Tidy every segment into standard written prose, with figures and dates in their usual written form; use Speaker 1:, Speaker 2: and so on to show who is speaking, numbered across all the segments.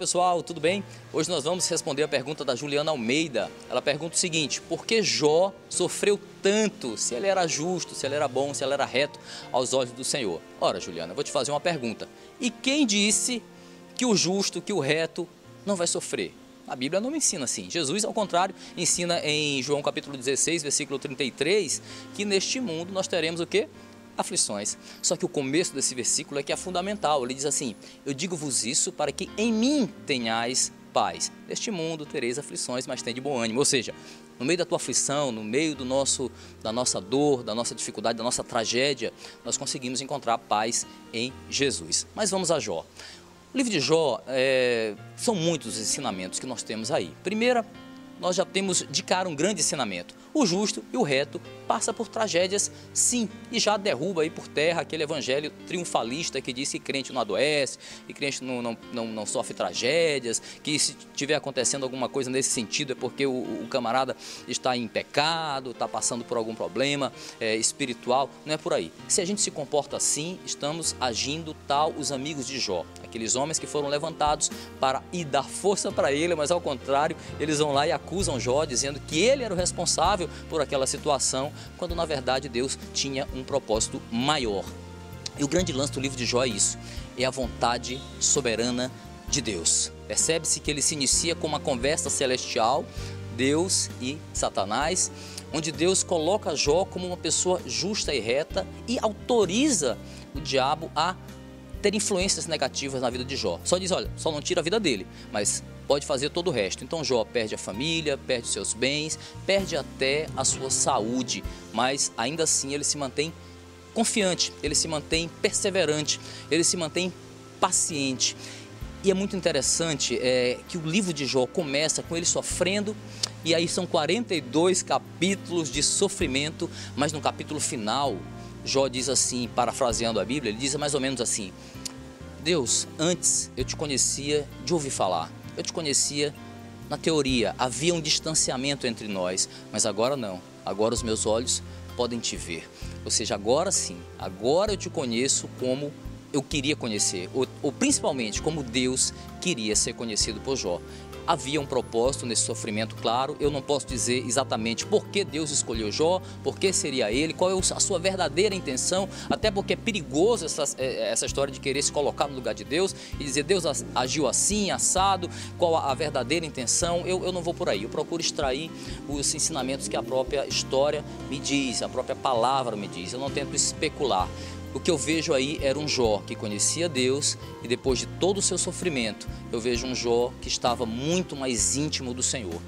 Speaker 1: pessoal, tudo bem? Hoje nós vamos responder a pergunta da Juliana Almeida. Ela pergunta o seguinte: por que Jó sofreu tanto, se ele era justo, se ele era bom, se ele era reto aos olhos do Senhor? Ora, Juliana, eu vou te fazer uma pergunta. E quem disse que o justo, que o reto não vai sofrer? A Bíblia não ensina assim. Jesus, ao contrário, ensina em João capítulo 16, versículo 33, que neste mundo nós teremos o quê? Aflições. Só que o começo desse versículo é que é fundamental. Ele diz assim: eu digo-vos isso para que em mim tenhais paz. Neste mundo tereis aflições, mas tem de bom ânimo. Ou seja, no meio da tua aflição, no meio da nossa dor, da nossa dificuldade, da nossa tragédia, nós conseguimos encontrar paz em Jesus. Mas vamos a Jó. O livro de Jó, são muitos os ensinamentos que nós temos aí. Primeiro, nós já temos de cara um grande ensinamento. O justo e o reto passa por tragédias, sim, e já derruba aí por terra aquele evangelho triunfalista que diz que crente não adoece, que crente não sofre tragédias, que se tiver acontecendo alguma coisa nesse sentido é porque o camarada está em pecado, está passando por algum problema espiritual. Não é por aí. Se a gente se comporta assim, estamos agindo tal os amigos de Jó, aqueles homens que foram levantados para ir dar força para ele, mas ao contrário, eles vão lá e acusam Jó, dizendo que ele era o responsável por aquela situação, quando na verdade Deus tinha um propósito maior. E o grande lance do livro de Jó é isso, é a vontade soberana de Deus. Percebe-se que ele se inicia com uma conversa celestial, Deus e Satanás, onde Deus coloca Jó como uma pessoa justa e reta e autoriza o diabo a ter influências negativas na vida de Jó. Só diz, olha, só não tira a vida dele, mas pode fazer todo o resto. Então Jó perde a família, perde seus bens, perde até a sua saúde, mas ainda assim ele se mantém confiante, ele se mantém perseverante, ele se mantém paciente. E é muito interessante que o livro de Jó começa com ele sofrendo, e aí são 42 capítulos de sofrimento, mas no capítulo final, Jó diz assim, parafraseando a Bíblia, ele diz mais ou menos assim: Deus, antes eu te conhecia de ouvir falar, eu te conhecia na teoria, havia um distanciamento entre nós, mas agora não, agora os meus olhos podem te ver. Ou seja, agora sim, agora eu te conheço como eu queria conhecer, ou principalmente como Deus queria ser conhecido por Jó. Havia um propósito nesse sofrimento, claro. Eu não posso dizer exatamente por que Deus escolheu Jó, por que seria ele, qual é a sua verdadeira intenção, até porque é perigoso essa história de querer se colocar no lugar de Deus e dizer Deus agiu assim, assado, qual a verdadeira intenção. Eu não vou por aí, eu procuro extrair os ensinamentos que a própria história me diz, a própria palavra me diz, eu não tento especular. O que eu vejo aí era um Jó que conhecia Deus e depois de todo o seu sofrimento, eu vejo um Jó que estava muito mais íntimo do Senhor.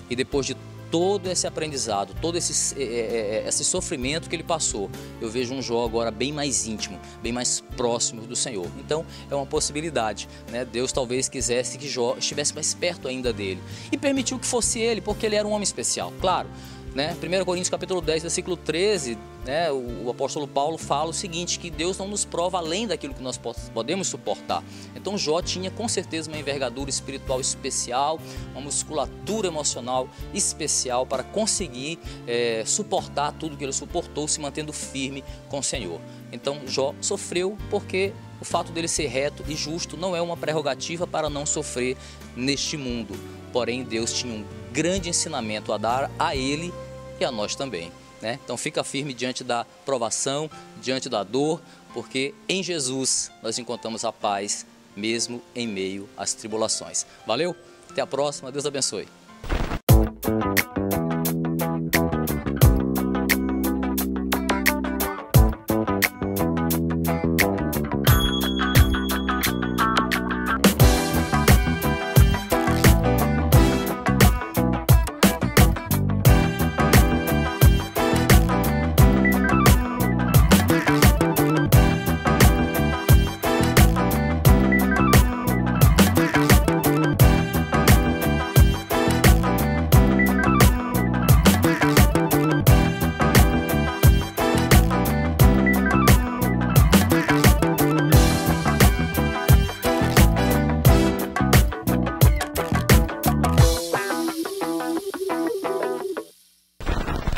Speaker 1: E depois de todo esse aprendizado, todo esse sofrimento que ele passou, eu vejo um Jó agora bem mais íntimo, bem mais próximo do Senhor. Então é uma possibilidade, né? Deus talvez quisesse que Jó estivesse mais perto ainda dele e permitiu que fosse ele, porque ele era um homem especial, claro. 1 Coríntios capítulo 10, versículo 13, o apóstolo Paulo fala o seguinte, que Deus não nos prova além daquilo que nós podemos suportar. Então Jó tinha com certeza uma envergadura espiritual especial, uma musculatura emocional especial para conseguir suportar tudo que ele suportou, se mantendo firme com o Senhor. Então Jó sofreu porque o fato dele ser reto e justo não é uma prerrogativa para não sofrer neste mundo. Porém, Deus tinha um grande ensinamento a dar a ele e a nós também, né? Então fica firme diante da provação, diante da dor, porque em Jesus nós encontramos a paz, mesmo em meio às tribulações. Valeu? Até a próxima, Deus abençoe.